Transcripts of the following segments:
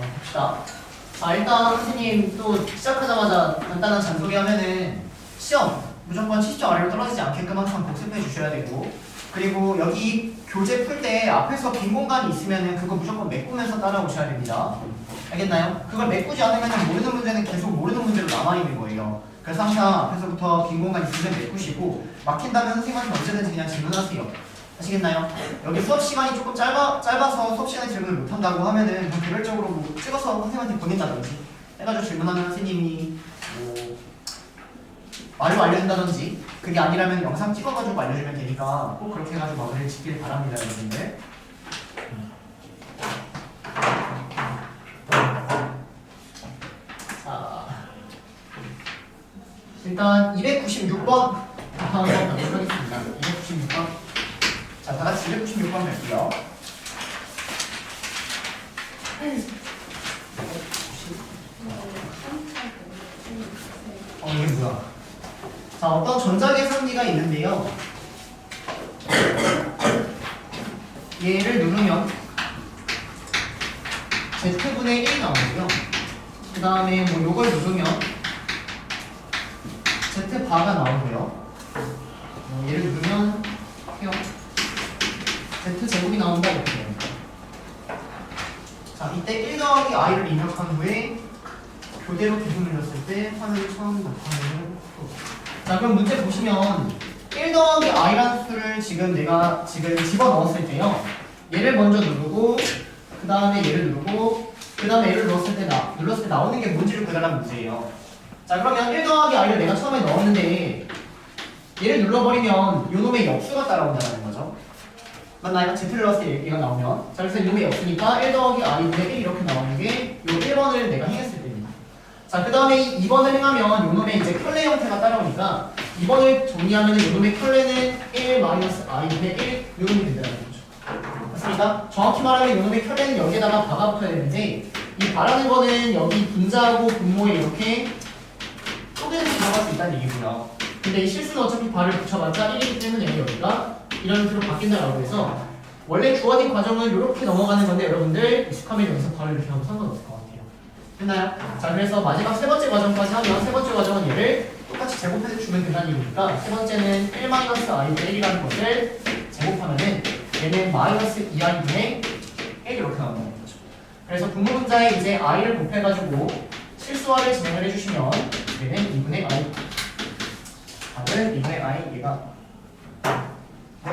봅시다. 자, 일단 선생님 또 시작하자마자 간단한 잔소리 하면은 시험 무조건 70점 아래로 떨어지지 않게끔 항상 복습해 주셔야 되고, 그리고 여기 교재 풀 때 앞에서 빈 공간이 있으면은 그거 무조건 메꾸면서 따라오셔야 됩니다. 알겠나요? 그걸 메꾸지 않으면 모르는 문제는 계속 모르는 문제로 남아있는 거예요. 그래서 항상 앞에서부터 빈 공간 있으면 메꾸시고, 막힌다면 선생님한테 언제든지 그냥 질문하세요. 아시겠나요? 여기 수업 시간이 조금 짧아서 수업 시간에 질문을 못한다고 하면은 그냥 개별적으로 뭐 찍어서 선생님한테 보낸다든지 해가지고 질문하면 선생님이 뭐 말로 알려준다든지, 그게 아니라면 영상 찍어가지고 알려주면 되니까 꼭 그렇게 해가지고 마무리를 짓길 바랍니다, 여러분들. 자, 일단 296번 한번 가도록 하겠습니다. 296번. 자, 다 같이 296번 갈게요. 이게 뭐야? 자, 어떤 전자계산기가 있는데요. 얘를 누르면 Z분의 1이 나오고요. 그 다음에 뭐 요걸 누르면 Z바가 나오고요. 얘를 누르면 Z제곱이 나온다, 이렇게 됩니다. 자, 이때 1 더하기 i를 입력한 후에 교대로 계속 눌렀을 때 화면을 처음 나타내는. 자, 그럼 문제 보시면 1 더하기 i라는 수를 내가 집어넣었을 때요, 얘를 먼저 누르고 그 다음에 얘를 누르고 그 다음에 얘를 눌렀을 때 나오는 게 뭔지를 구해달라는 문제예요. 자, 그러면 1 더하기 i를 내가 처음에 넣었는데 얘를 눌러버리면 요놈의 역수가 따라온다는 거죠. 맞나요? Z를 넣었을 때 얘가 나오면. 자, 그래서 요놈의 역수니까 1 더하기 i분의 1 이렇게 나오는 게 요 1번을 내가 행했을 때입니다. 자, 그 다음에 2번을 행하면 요놈의 이제 켤레 형태가 따라오니까 2번을 정리하면 요놈의 켤레는 1 i분의 1 요놈이 된다는 거죠. 맞습니까? 정확히 말하면 요놈의 켤레는 여기에다가 바가 붙어야 되는데, 이 바라는 거는 여기 분자하고 분모에 이렇게 쪼개서 들어갈 수 있다는 얘기고요. 근데 이 실수는 어차피 바를 붙여봤자 1이기 때문에 여기가 이런 식으로 바뀐다라고 해서 원래 주어진 과정은 이렇게 넘어가는 건데, 여러분들 익숙하면 여기서 바로 이렇게 하면 상관없을 것 같아요. 됐나요? 자, 그래서 마지막 세 번째 과정까지 하면, 세 번째 과정은 얘를 똑같이 제곱해서 주면 된다는 얘기니까, 세 번째는 1-i분의 1이라는 것을 제곱하면은 얘는 마이너스 2i분의 1 이렇게 나온다는 거죠. 그래서 분모분자에 이제 i를 곱해가지고 실수화를 진행을 해주시면 얘는 2분의 i, 답은 2분의 i, 얘가 네?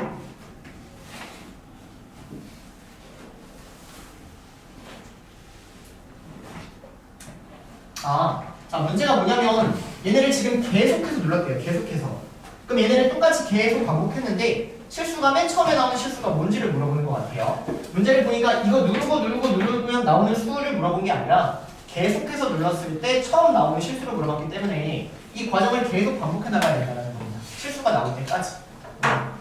자, 문제가 뭐냐면 얘네를 지금 계속해서 눌렀대요. 계속해서. 그럼 얘네를 똑같이 계속 반복했는데 실수가 맨 처음에 나오는 실수가 뭔지를 물어보는 것 같아요. 문제를 보니까 이거 누르면 나오는 수를 물어본 게 아니라 계속해서 눌렀을 때 처음 나오는 실수를 물어봤기 때문에 이 과정을 계속 반복해 나가야 된다는 겁니다. 실수가 나올 때까지.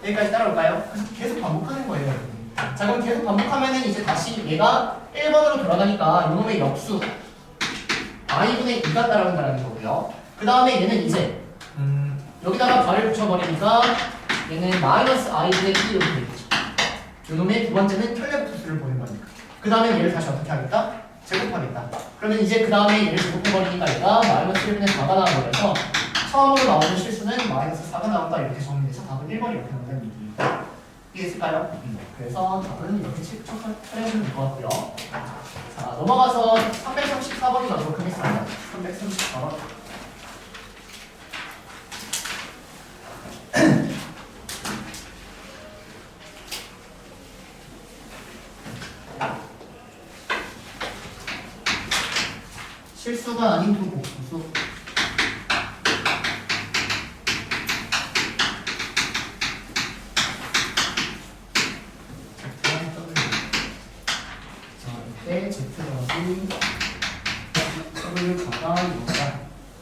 여기까지 따라올까요? 그래서 계속 반복하는 거예요, 여러분. 자, 그럼 계속 반복하면은 이제 다시 얘가 1번으로 돌아가니까 이놈의 역수 i분의 2가 따라온다는 거고요. 그 다음에 얘는 이제 여기다가 발을 붙여버리니까 얘는 마이너스 i분의 2 이렇게 되겠죠. 요놈의 두 번째는 켤레부터 수를 보는 거니까. 그 다음에 얘를 다시 어떻게 하겠다? 제곱하겠다. 그러면 이제 그 다음에 얘를 제곱해버리니까 얘가 마이너스 1분의 4가 나와버려서 처음으로 나오는 실수는 마이너스 4가 나온다, 이렇게 정리해서 답은 1번이 이렇게 나온다는 얘기예요. 이해했을까요? 그래서 답은 이렇게 처리하시면 될 것 같고요. 자, 넘어가서 334번이 가도록 하겠습니다. 334번. 실수가 아닌 두 복수.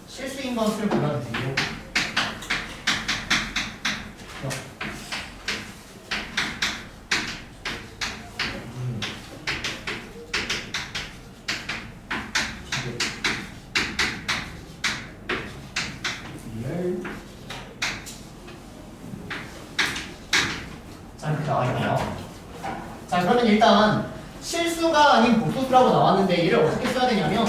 실수인 것을 골라주세요. 자, 이렇게 나와있네요. 자, 그러면 일단 실수가 아닌 복수 F라고 나왔는데 얘를 어떻게 써야 되냐면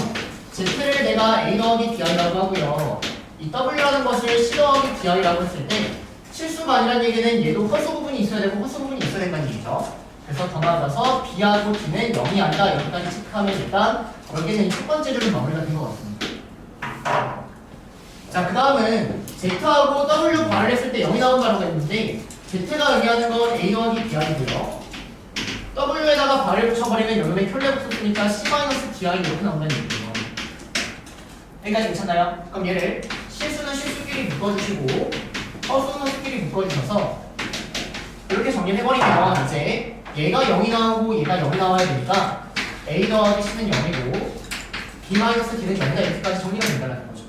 Z를 내가 A 더하기 BI라고 하고요. 이 W라는 것을 C 더하기 BI라고 했을 때 실수가 아니란 얘기는 얘도 허수 부분이 있어야 되고 허수 부분이 있어야 된다는 얘기죠. 그래서 더 나아가서 B하고 D는 0이 아니다. 여기까지 체크하면 일단 여기는 첫 번째 줄은 마무리가 된 것 같습니다. 자, 그 다음은 Z하고 W 발을 했을 때 0이 나온 바로가 있는데 Z가 의미하는 건 A 더하기 BI고요. W에다가 발을 붙여버리면 여름에 켤레 붙었으니까 C-DI 이렇게 나온다는 얘기예요. 여기까지 괜찮나요? 그럼 얘를 실수는 실수끼리 묶어주시고 허수는 허수끼리 묶어주셔서 이렇게 정리를 해버리면 이제 얘가 0이 나오고 얘가 0이 나와야 되니까 A 더하기 C는 0이고 B-D는 0이다 이렇게까지 정리가 된다는 거죠.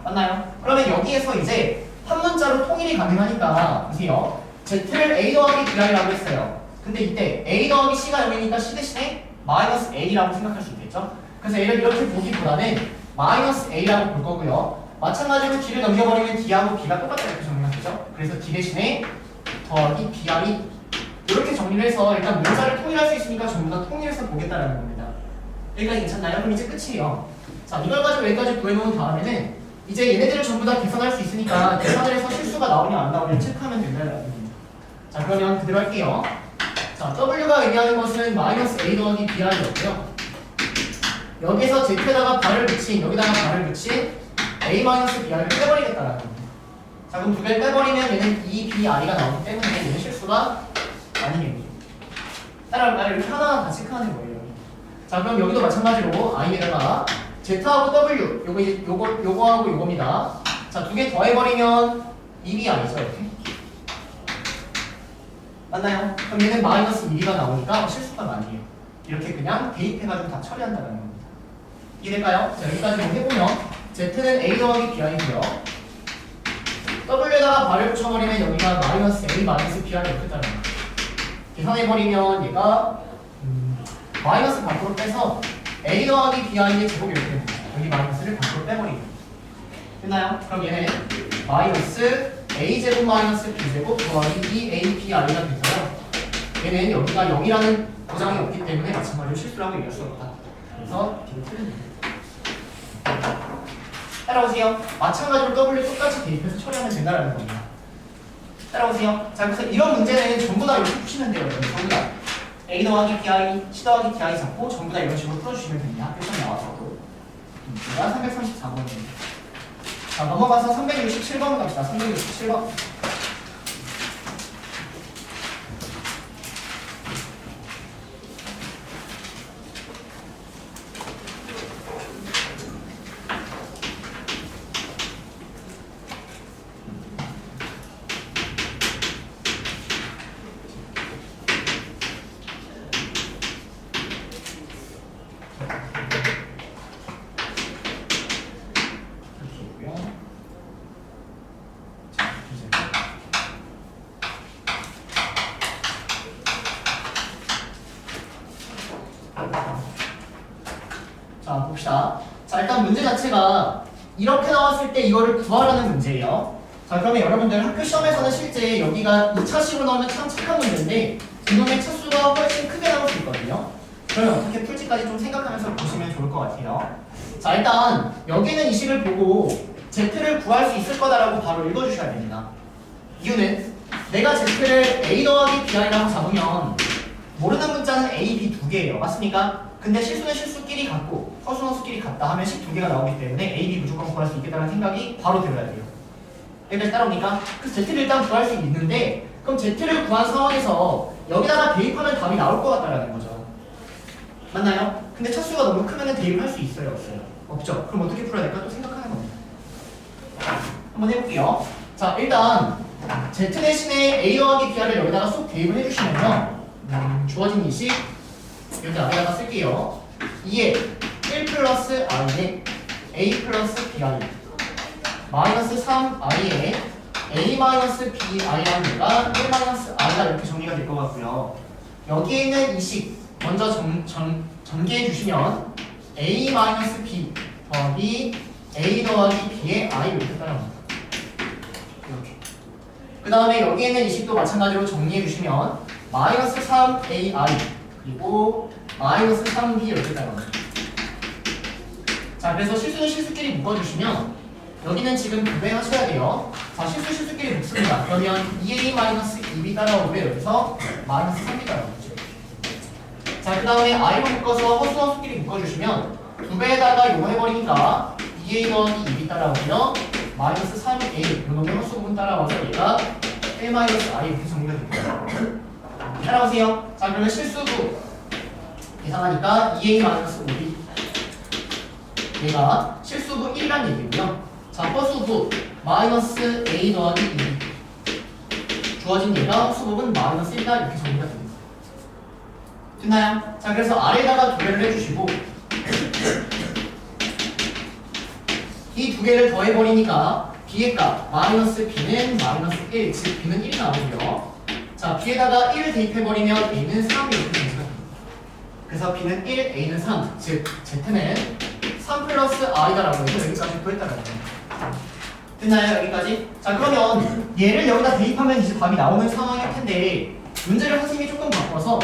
맞나요? 그러면 여기에서 이제 한 문자로 통일이 가능하니까 보세요. Z를 A 더하기 B라고 했어요. 근데 이때 A 더하기 C가 0이니까 C 대신에 마이너스 A라고 생각할 수 있겠죠? 그래서 얘를 이렇게 보기보다는 마이너스 A라고 볼 거고요. 마찬가지로 D를 넘겨버리면 D하고 B가 똑같다 이렇게 정리가 되죠? 그래서 D 대신에 더하기 BI 이렇게 정리를 해서 일단 문자를 통일할 수 있으니까 전부 다 통일해서 보겠다라는 겁니다. 여기까지 괜찮나요? 그럼 이제 끝이에요. 자, 이걸 가지고 여기까지 구해놓은 다음에는 이제 얘네들을 전부 다 계산할 수 있으니까 계산을 해서 실수가 나오냐 안 나오냐 체크하면 된다는 겁니다. 자, 그러면 그대로 할게요. 자, W가 의미하는 것은 마이너스 A 더하기 BI였고요. 여기서 Z에다가 발을 붙인, 여기다가 발을 붙인 A-BI를 빼버리겠다라는 겁니다. 자, 그럼 두 개를 빼버리면 얘는 EBI가 나오기 때문에 얘는 실수가 아니겠네요. 따라갈까요? 이렇게 하나하나 다 체크하는 거예요. 자, 그럼 여기도 마찬가지로 I에다가 Z하고 W, 요거하고 요겁니다. 자, 두 개 더해버리면 EBI죠, 이렇게. 맞나요? 그럼 얘는 마이너스 1가 나오니까 실수가 아니에요. 이렇게 그냥 대입해가지고 다 처리한다는 겁니다. 이해될까요? 자, 여기까지 해보면 Z는 A 더하기 BI고요. W에다가 발을 붙여버리면 여기가 마이너스 A 마이너스 BI 이렇게 따르는 거예요. 계산해버리면 얘가 마이너스 밖으로 빼서 A 더하기 BI의 제곱이 이렇게 됩니다. 여기 마이너스를 밖으로 빼버리고 됐나요? 그럼 얘는 마이너스 A제곱 마이너스 B제곱 더하기 2ABI가 되고요. 얘는 여기가 0이라는 보장이 없기 때문에 마찬가지로 실수라고 얘기할 수 없다. 그래서 B를 틀립니다. 따라오세요. 마찬가지로 W 똑같이 대입해서 처리하면 된다는 겁니다. 따라오세요. 자, 그래서 이런 문제는 전부 다 이렇게 푸시면 돼요. 전부 다. A 더하기 BI, C 더하기 DI 잡고 전부 다 이런 식으로 풀어주시면 됩니다. 학교에 나와서도. 제가 334번입니다. 자, 넘어가서 367번 갑시다. 367번. 자, 봅시다. 자, 일단 문제 자체가 이렇게 나왔을 때 이거를 구하라는 문제예요. 자, 그러면 여러분들 학교 시험에서는 실제 여기가 2차식으로 나오면 참 착한 문제인데 이놈의 차수가 훨씬 크게 나올 수 있거든요. 그러면 어떻게 풀지까지 좀 생각하면서 보시면 좋을 것 같아요. 자, 일단 여기는 이 식을 보고 Z를 구할 수 있을 거다라고 바로 읽어주셔야 됩니다. 이유는 내가 Z를 A 더하기 BI라고 잡으면 모르는 문자는 A, B 두 개예요. 맞습니까? 근데 실수는 실수끼리 같고 허수는 허수끼리 같다 하면 식 두 개가 나오기 때문에 A, B 무조건 구할 수 있겠다는 생각이 바로 들어야 돼요. 여기까지 따라옵니까? 그래서 Z를 일단 구할 수 있는데 그럼 Z를 구한 상황에서 여기다가 대입하면 답이 나올 것 같다라는 거죠. 맞나요? 근데 차수가 너무 크면 대입할 수 있어요? 없어요? 없죠? 그럼 어떻게 풀어야 될까? 또 생각하는 겁니다. 한번 해볼게요. 자, 일단 Z 대신에 A 더하기 BR을 여기다가 쏙 대입을 해주시면요. 주어진 이 식 여기 안에다가 쓸게요. 2에 1 플러스 i에 a 플러스 bi 마이너스 3i에 a 마이너스 bi라는 얘가 1 마이너스 i가 이렇게 정리가 될 것 같고요. 여기에 있는 이 식 먼저 전개해 주시면 a 마이너스 b 더하기 a 더하기 b의 i 이렇게 따라옵니다. 이렇게. 그 다음에 여기에 있는 이 식도 마찬가지로 정리해 주시면 마이너스 3ai 그리고 마이너스 3b 이렇게 따라가요. 자, 그래서 실수는 실수끼리 묶어주시면 여기는 지금 구배하셔야 돼요. 자, 실수끼리 묶습니다. 그러면 2a-2b 따라오고요. 여기서 마이너스 3b 따라오죠. 자, 그 다음에 i로 묶어서 허수허수끼리 묶어주시면 2배에다가 요거 해버리니까 2a 더하기 2b 따라오고요. 마이너스 3a 요놈의 허수 부분 따라와서 얘가 1-i 이렇게 정리가 됩니다. 따라오세요. 자, 그러면 실수부 계산하니까 2a-5b 얘가 실수부 1이란 얘기고요. 자, 허수부 마이너스 a 더하기 2b 주어진 얘가 허수부분 마이너스 1이다 이렇게 정리가 됩니다. 됐나요? 자, 그래서 아래에다가 2개를 해주시고 이 2개를 더해버리니까 b의 값 마이너스 b는 마이너스 1, 즉 b는 1이 나오고요. 자, b에다가 1을 대입해버리면 a는 3이 이렇게 정리가 됩니다. 그래서 b는 1, a는 3, 즉 z는 3 플러스 i다라고 해서 여기까지 구했다라는 거예요. 됐나요? 여기까지? 자, 그러면 얘를 여기다 대입하면 이제 답이 나오는 상황일 텐데 문제를 선생님이 조금 바꿔서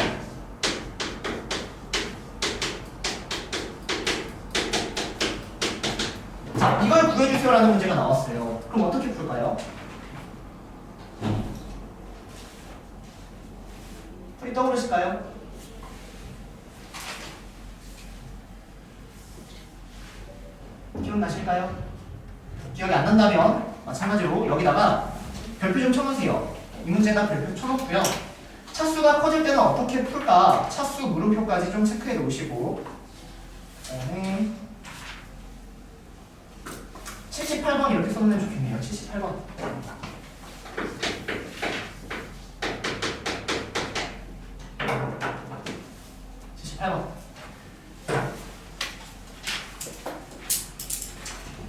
자, 이걸 구해주세요라는 문제가 나왔어요. 그럼 어떻게 풀까요? 풀이 떠오르실까요? 기억나실까요? 기억이 안 난다면 마찬가지로 여기다가 별표 좀 쳐놓으세요. 이 문제는 별표 쳐놓고요. 차수가 커질 때는 어떻게 풀까? 차수 물음표까지 좀 체크해 놓으시고 78번 이렇게 써놓으면 좋겠네요. 78번.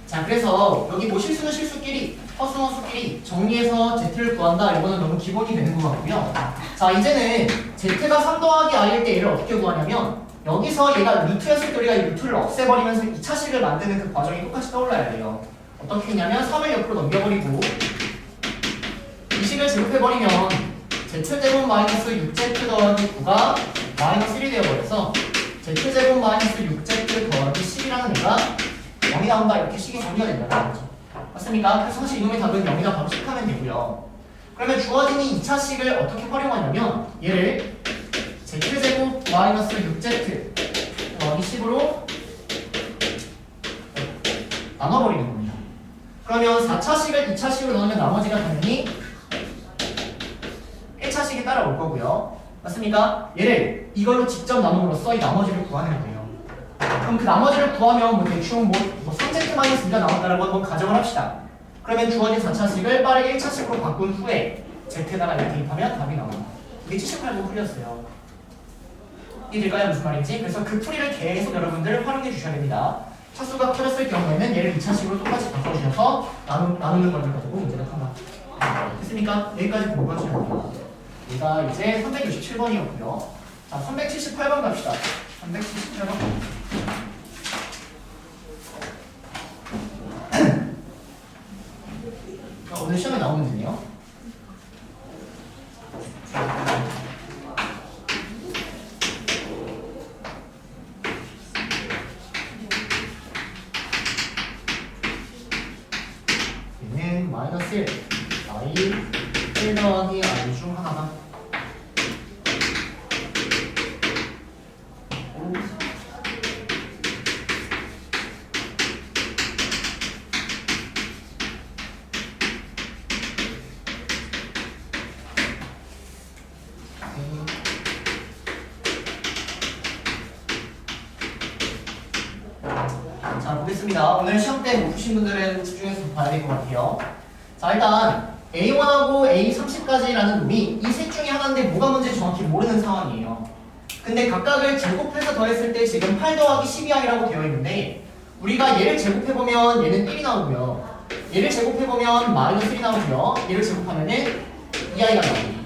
자, 그래서 여기 뭐 실수는 실수끼리, 허수는 허수끼리 정리해서 z를 구한다. 이거는 너무 기본이 되는 것 같고요. 자, 이제는 z가 3 더하기 i일 때 얘를 어떻게 구하냐면 여기서 얘가 루트였을 때 우리가 이 루트를 없애버리면서 2차식을 만드는 그 과정이 똑같이 떠올라야 돼요. 어떻게 했냐면 3을 옆으로 넘겨버리고 이 식을 제곱해버리면 z제곱 마이너스 6z 더하기 9가 마이너스 1이 되어버려서 z제곱 마이너스 6z 더하기 10이라는 애가 0이 나온다. 이렇게 식이 정리가 된다는 거죠. 맞습니까? 그래서 사실 이놈의 답은 0이다 바로 식하면 되고요. 그러면 주어진 이 2차식을 어떻게 활용하냐면 얘를 z제곱 마이너스 6z 더하기 10으로 나눠버리는 겁니다. 그러면 4차식을 2차식으로 넣으면 나머지가 당연히 1차식이 따라올 거고요. 맞습니까? 얘를 이걸로 직접 나눔으로써 이 나머지를 구하는 거예요. 그럼 그 나머지를 구하면 뭐 대충 뭐 3z-2가 나온다라고 한번 가정을 합시다. 그러면 주어진 4차식을 빠르게 1차식으로 바꾼 후에 z에다가 이렇게 대입하면 답이 나옵니다. 이게 78번 풀이었어요. 이해될까요? 무슨 말인지? 그래서 그 풀이를 계속 여러분들 활용해 주셔야 됩니다. 차수가 커졌을 경우에는 얘를 2차식으로 똑같이 바꿔주셔서 나누는 걸 가지고 문제를 한다. 됐습니까? 여기까지 보고 하시면 됩니다. 얘가 이제 367번이었고요. 자, 378번 갑시다. 378번. 오늘 시험에 나온 문제네요. 얘는 마이너스 1, i 1 더하기 i 중 하나가 자, 보겠습니다. 오늘 시험 때 못 푸신 분들은 집중해서 봐야 될 것 같아요. 자, 일단 A1하고 A30까지라는 놈이 이 셋 중에 하나인데 뭐가 뭔지 정확히 모르는 상황이에요. 근데 각각을 제곱해서 더했을 때 지금 8 더하기 12i라고 되어 있는데 우리가 얘를 제곱해보면 얘는 1이 나오고요. 얘를 제곱해보면 마이너스 1이 나오고요. 얘를 제곱하면은 2i가 나옵니다.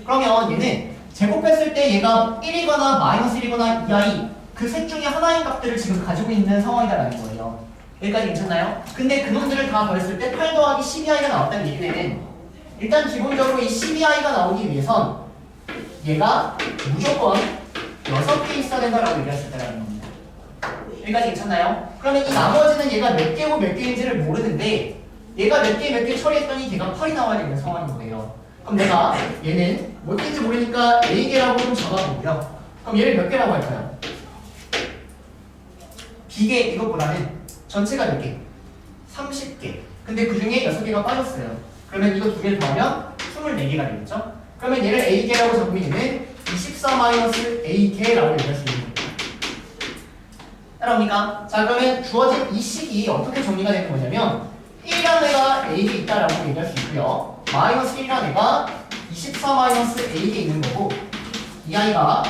그러면 얘는 제곱했을 때 얘가 1이거나 마이너스 1이거나 2i 그 셋 중에 하나인 값들을 지금 가지고 있는 상황이다라는 거예요. 여기까지 괜찮나요? 근데 그놈들을 다 더했을 때 8 더하기 12i가 나왔다는 얘기는 일단 기본적으로 이 12i가 나오기 위해선 얘가 무조건 6개 있어야 된다라고 얘기했을 때라는 겁니다. 여기까지 괜찮나요? 그러면 이 나머지는 얘가 몇 개고 몇 개인지를 모르는데 얘가 몇 개 처리했더니 걔가 8이 나와야 되는 상황인 거예요. 그럼 내가 얘는 몇 개인지 모르니까 A개라고 좀 잡아보고요. 그럼 얘를 몇 개라고 할까요? B개 이것보다는 전체가 몇 개? 30개. 근데 그 중에 6개가 빠졌어요. 그러면 이거 두 개를 더하면 24개가 되겠죠? 그러면 얘를 A개라고 잡으면 얘는 24-A개라고 얘기할 수 있는 겁니다. 따라옵니까? 자, 그러면 주어진 이 식이 어떻게 정리가 되는 거냐면 1이라는 애가 A개 있다라고 얘기할 수 있고요. 마이너스 1이라는 애가 24-A개 있는 거고 이 아이가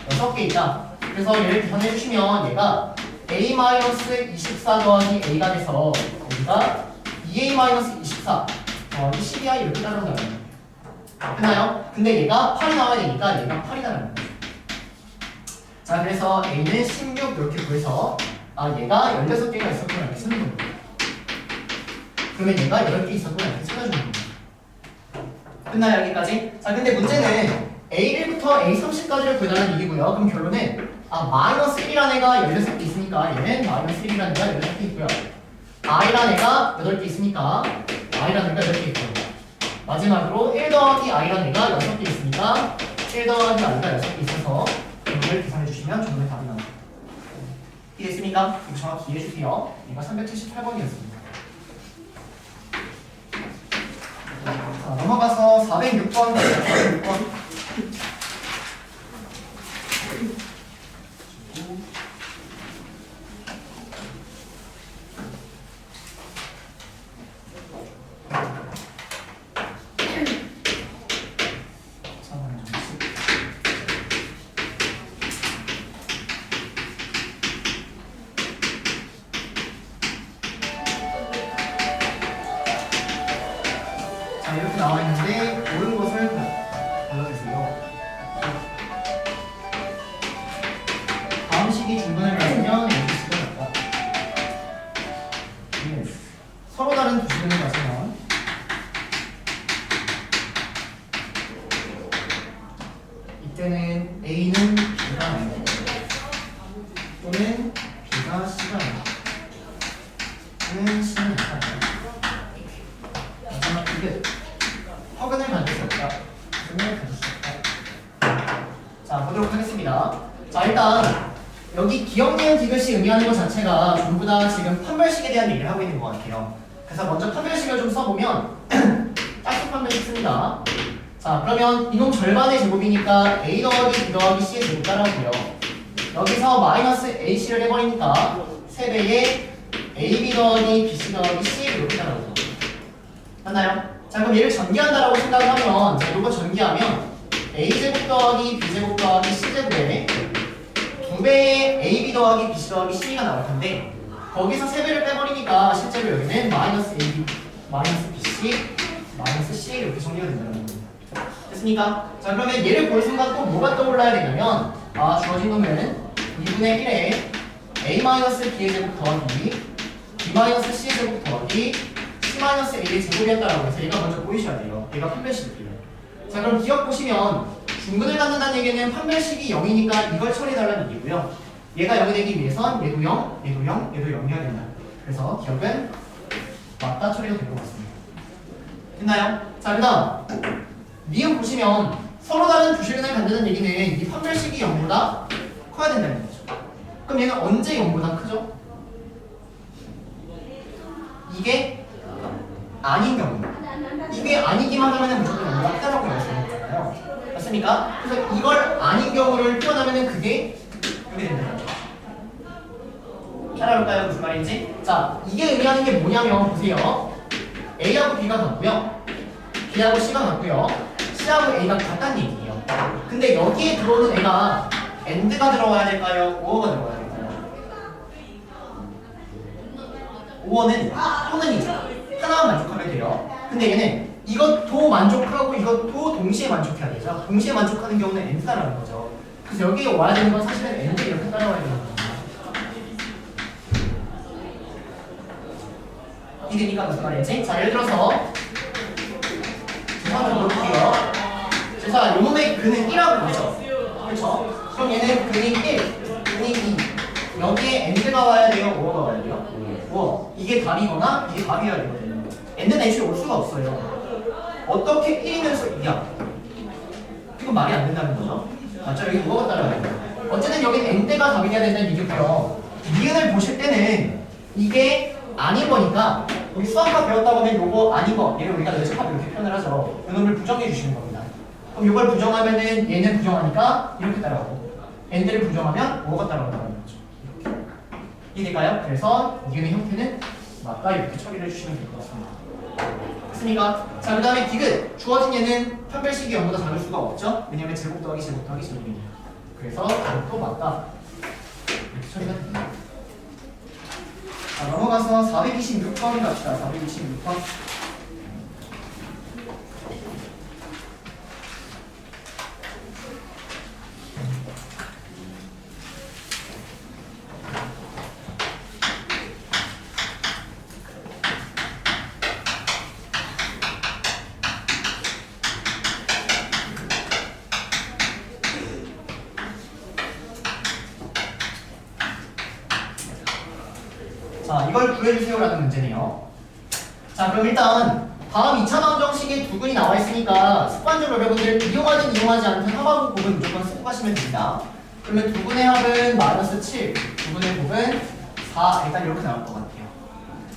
6개 있다. 그래서 얘를 계산해 주시면 얘가 A-24 더하기 A가 돼서 여기가 2A-24 더하기 12i 이렇게 따라온다는 거예요. 됐나요? 근데 얘가 8이 나와야 되니까 얘가 8이 나라는 거예요. 자, 그래서 A는 16 이렇게 구해서 얘가 16개가 있었구나 이렇게 쓰는 겁니다. 그러면 얘가 8개 있었구나 이렇게 찾아주는 겁니다. 끝나요 여기까지? 자, 근데 문제는 A1부터 A30까지를 구해달라는 얘기고요. 그럼 결론은 마이너스 1이라는 애가 16개 있으니까 얘는 마이너스 1이라는 애가 16개 있고요. I라는 애가 8개 있으니까 I라는 애가 8개 있고요. 마지막으로 1 더하기 I라는 애가 6개 있으니까 1 더하기 I가 6개 있어서 이걸 계산해 주시면 정답이 답이 나옵니다. 이해됐습니까? 이거 정확히 이해해 주세요. 이거 378번이었습니다. 자, 넘어가서 406번 406번 이렇게 나와 있는데 옳은 것을 골라주세요. 다음 식이 중분을 가지면 X가 같다. 서로 다른 두 식을 가지면 이때는 A는 B가 아니고 또는 B가 C가 아니고 또는 C는 B가 아니고 마지막 이게 허근을 가질 수 없다. 허근을 가질 수 없다. 자, 보도록 하겠습니다. 자, 일단 여기 기억, 니은, 디귿이 의미하는 것 자체가 전부 다 지금 판별식에 대한 얘기를 하고 있는 것 같아요. 그래서 먼저 판별식을 좀 써보면 짝수 판별식 씁니다. 자, 그러면 이놈 절반의 제곱이니까 A 더하기 B 더하기 C의 제곱 따라오고요. 여기서 마이너스 AC를 해버리니까 3배의 AB 더하기 BC 더하기 C 이렇게 따라오죠. 맞나요? 자, 그럼 얘를 전개한다라고 생각을 하면, 자, 이거 전개하면 A제곱 더하기 B제곱 더하기 C제곱에 2배의 AB 더하기 BC 더하기 C가 나올 텐데 거기서 3배를 빼버리니까 실제로 여기는 마이너스 AB, 마이너스 BC, 마이너스 C 이렇게 정리가 된다는 겁니다. 됐습니까? 자, 그러면 얘를 볼 순간 또 뭐가 떠올라야 되냐면 주어진 놈은 2분의 1에 A-B의 제곱 더하기 B-C의 제곱 더하기 C-A의 제곱이었다라고 해서 얘가 먼저 보이셔야 돼요. 얘가 판별식이에요. 자, 그럼 기억 보시면 중근을 갖는다는 얘기는 판별식이 0이니까 이걸 처리해달라는 얘기고요. 얘가 0이 되기 위해선 얘도 0, 얘도 0, 얘도 0이어야 된다. 그래서 기억은 맞다 처리가 될 것 같습니다. 됐나요? 자, 그 다음 니은 보시면 서로 다른 두 실근을 갖는다는 얘기는 이 판별식이 0보다 커야 된다는 거죠. 그럼 얘는 언제 0보다 크죠? 이게 아닌 경우. 이게 아니기만 하면 무조건 0보다 크다라고 말씀드린 거잖아요. 맞습니까? 그래서 이걸 아닌 경우를 표현하면 그게 이렇게 된다는 거죠. 따라올까요? 무슨 말인지? 자, 이게 의미하는 게 뭐냐면 보세요. A하고 B가 같고요. B하고 C가 같고요. C하고 A가 같다는 얘기예요. 근데 여기에 들어오는 애가 AND가 들어가야 될까요? OO가 들어가야 될까요? OO는 또는이죠. 하나만 만족하면 돼요. 근데 얘는 이것도 만족하고 이것도 동시에 만족해야 되죠. 동시에 만족하는 경우는 AND다라는 거죠. 그래서 여기에 와야 되는 건 사실은 AND 이렇게 따라와야 되는 겁니다. 이해되니까 무슨 말인지? 자, 예를 들어서 제가 한번 볼게요. 자, 요놈의 근은 1하고 보죠. 그렇죠? 그럼 얘는 근이 1, 근이 2. 여기에 엔드가 와야 돼요? 오어가 와야 돼요? 오어. 이게 답이거나 이게 답이어야 되거든요. 엔드는 애초에 올 수가 없어요. 어떻게 1이면서 2야? 이건 말이 안 된다는 거죠. 맞죠? 여기 뭐가 따라가야 돼요? 어쨌든 여기 엔드가 답이 돼야 된다는 얘기고요. 니은을 보실 때는 이게 아닌 거니까 우리 수학과 배웠다 보면 요거 아닌 거 얘를 우리가 내적합 이렇게 표현을 하죠. 요 놈을 부정해 주시는 겁니다. 그럼 요걸 부정하면은 얘는 부정하니까 이렇게 따라가고 엔드를 부정하면 뭐가 따라간다는 거죠. 이렇게. 이해될까요? 그래서 니은의 형태는 맞다 이렇게 처리를 해주시면 될 것 같습니다. 됐습니까? 자, 그 다음에 디귿 주어진 얘는 판별식이 0보다 작을 수가 없죠. 왜냐면 제곱 더하기 제곱 더하기 제곱이니까. 그래서 이것도 맞다 이렇게 처리가 됩니다. 자, 넘어가서 426번 갑시다. 426번. 자, 이걸 구해주세요라는 문제네요. 자, 그럼 일단 다음 2차 방정식에 두 근이 나와 있으니까 습관적으로 여러분들 이용하든 이용하지 않든 합하고 곱은 무조건 쓰고 가시면 됩니다. 그러면 두 근의 합은 마이너스 7, 두 근의 곱은 4. 일단 이렇게 나올 것 같아요.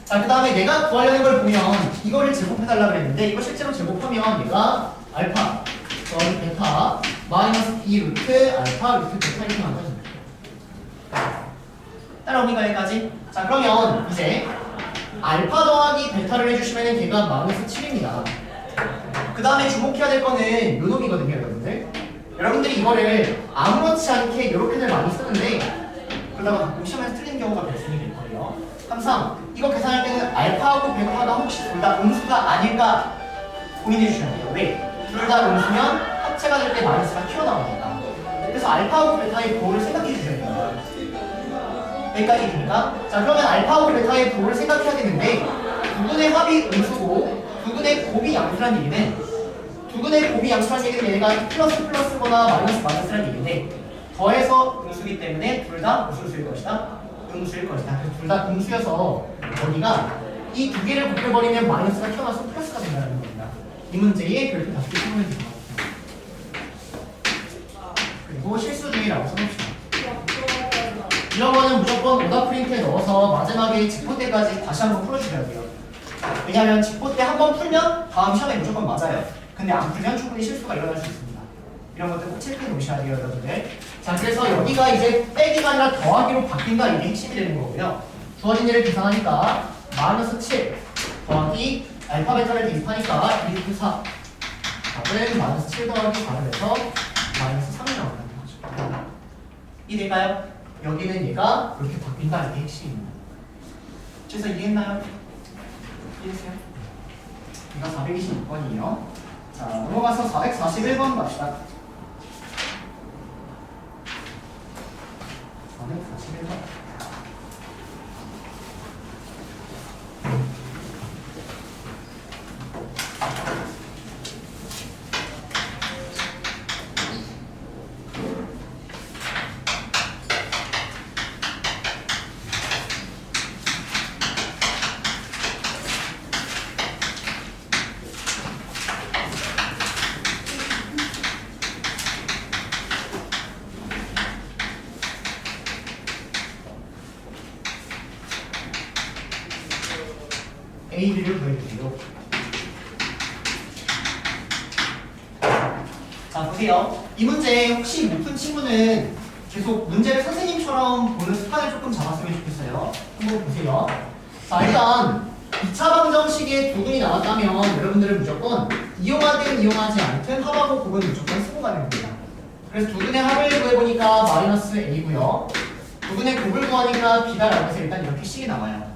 자, 그 다음에 내가 구하려는 걸 보면 이거를 제곱해달라고 그랬는데 이거 실제로 제곱하면 얘가 알파 더하기 베타 마이너스 2 루트 알파 루트 베타 이렇게 만들어집니다. 따라옵니까 여기까지? 자, 그러면 이제 알파 더하기 베타를 해주시면 걔가 마이너스 7입니다. 그 다음에 주목해야 될 거는 요 놈이거든요, 여러분들. 여러분들이 이거를 아무렇지 않게 이렇게들 많이 쓰는데 그러다가 가끔 시험에서 틀린 경우가 발생이 될 거예요. 항상 이거 계산할 때는 알파하고 베타가 혹시 둘 다 음수가 아닐까 고민해 주셔야 돼요. 왜? 둘 다 음수면 합체가 될 때 마이너스가 튀어나오니까. 그래서 알파하고 베타의 부호를 생각해 주셔야 돼요. 여기까지 됩니까? 자, 그러면 알파하고 베타의 부호를 생각해야 되는데 두근의 합이 음수고 두근의 곱이 양수란 얘기는 두근의 곱이 양수란 얘기는 얘가 플러스 플러스거나 마이너스 마이너스란 얘기인데 더해서 음수기 때문에 둘 다 무슨 수일 것이다? 음수일 것이다. 그래서 둘 다 음수여서 여기가 이 두 개를 곱해버리면 마이너스가 튀어나와서 플러스가 된다는 겁니다. 이 문제의 별표 5개 풀면 됩니다. 그리고 실수주의라고 써놓읍시다. 이런 거는 무조건 오답 프린트에 넣어서 마지막에 직보 때까지 다시 한번 풀어주셔야 돼요. 왜냐하면 직보 때 한번 풀면 다음 시험에 무조건 맞아요. 근데 안 풀면 충분히 실수가 일어날 수 있습니다. 이런 것들 꼭 체크해 놓으셔야 돼요, 여러분들. 자, 그래서 여기가 이제 빼기가 아니라 더하기로 바뀐다 이게 핵심이 되는 거고요. 주어진 일을 계산하니까 마이너스 7 더하기 알파 베타를 대입하니까 2 루트 4 답은 마이너스 7 더하기 4를 해서 마이너스 3이 나온다는 거죠. 이해될까요? 여기는 얘가 이렇게 바뀐다 이게 핵심입니다. 그래서 이해했나요? 이해했어요? 이거 426번이에요. 자, 넘어가서 441번 갑시다. 441번. A를 구해주세요. 자, 보세요. 이 문제 혹시 못 푼 친구는 계속 문제를 선생님처럼 보는 습관을 조금 잡았으면 좋겠어요. 한번 보세요. 자, 일단 2차 방정식에 두 근이 나왔다면 여러분들은 무조건 이용하든 이용하지 않든 합하고 곱은 무조건 쓰고 가는 겁니다. 그래서 두 근의 합을 구해보니까 마이너스 A고요. 두 근의 곱을 구하니까 B가 라고 해서 일단 이렇게 식이 나와요.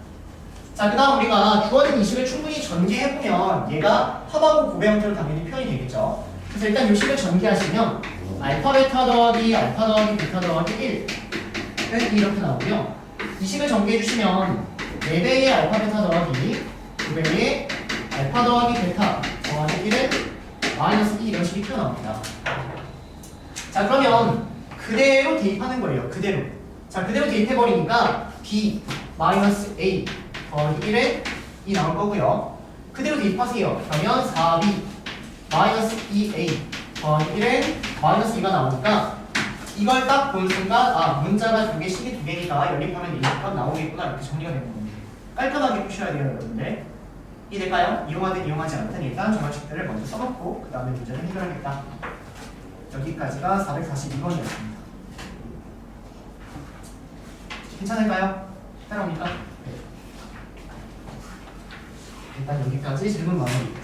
자, 그 다음 우리가 주어진 이 식을 충분히 전개해보면 얘가 합하고 곱의 형태로 당연히 표현이 되겠죠. 그래서 일단 이 식을 전개하시면 알파 베타 더하기 알파 더하기 베타 더하기 1은 이렇게 나오고요. 이 식을 전개해주시면 4배의 알파 베타 더하기 2배의 알파 더하기 베타 더하기 1은 마이너스 2 이런 식이 튀어나옵니다. 자, 그러면 그대로 대입하는 거예요. 그대로. 자, 그대로 대입해버리니까 b 마이너스 a 더하기 1에 2 나올 거고요. 그대로 대입하세요. 그러면 4b 마이너스 2a 더하기 1에 마이너스 2가 나오니까 이걸 딱 본 순간 아 문자가 두 개, 식이 두 개니까 연립하면 이값 나오겠구나 이렇게 정리가 되는 겁니다. 깔끔하게 푸셔야 돼요, 여러분들. 이해될까요? 이용하든 이용하지 않든 일단 정학식들을 먼저 써놓고 그 다음에 문제를 해결하겠다. 여기까지가 442번이었습니다. 괜찮을까요? 따라옵니까? 네. 일단 여기까지 질문 마무리.